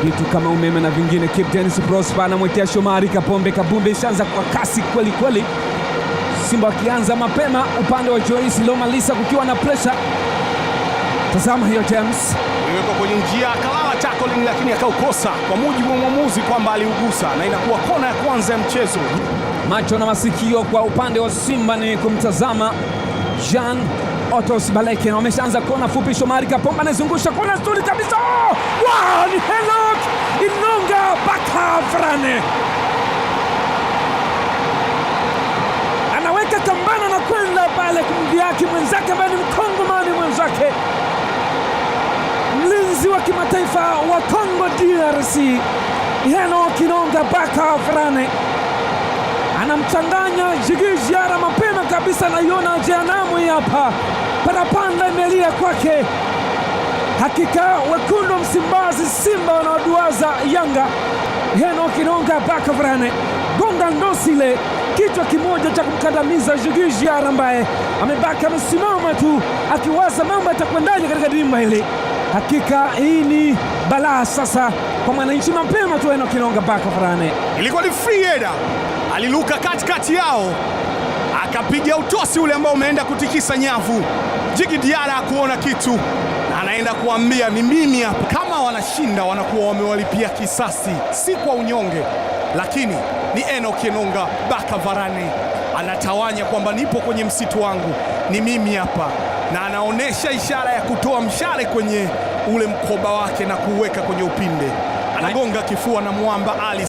vitu kama umeme na vingine. Kibu Denis Prosper anamwekea Shomari Kapombe. Kabumbe ishaanza kwa kasi kweli kweli. Simba wakianza mapema upande wa Joyce Lomalisa kukiwa na pressure. Tazama hiyo James. Imewekwa kwenye njia kalala tackling lakini akaukosa kwa mujibu wa mwamuzi kwamba aliugusa na inakuwa kona ya kwanza ya mchezo. Macho na masikio kwa upande wa Simba ni kumtazama Jean Otos Baleke na wameshaanza kona fupi. Shomari Kapombe anazungusha kona nzuri kabisa. Wow, ni Henok Inonga Bakavrane. Anaweka kambano na kwenda pale kumdiaki mwenzake ambaye ni Mkongomani mwenzake. Mlinzi wa kimataifa wa Kongo DRC Henok Inonga Bakavrane anamchanganya Djigui Diarra mapema kabisa. Naiona jehanamu hapa, parapanda imelia kwake. Hakika wekundu Msimbazi Simba wanaoduaza Yanga. Henok Inonga Bakavrane gonga ndosile kichwa kimoja cha kumkandamiza Djigui Diarra ambaye amebaki amesimama tu akiwaza mambo yatakwendaje katika dimba hili. Hakika hii ni balaa sasa kwa mwananchi. Mapema tu Henok Inonga Bakavrane ilikuwa ni free header, aliluka katikati yao akapiga utosi ule ambao umeenda kutikisa nyavu. Djigui Diarra kuona kitu na anaenda kuambia ni mimi hapa. Kama wanashinda wanakuwa wamewalipia kisasi, si kwa unyonge, lakini ni Henok Inonga Bakavrane anatawanya kwamba nipo kwenye msitu wangu, ni mimi hapa, na anaonesha ishara ya kutoa mshale kwenye ule mkoba wake na kuweka kwenye upinde. Anagonga kifua na mwamba Ali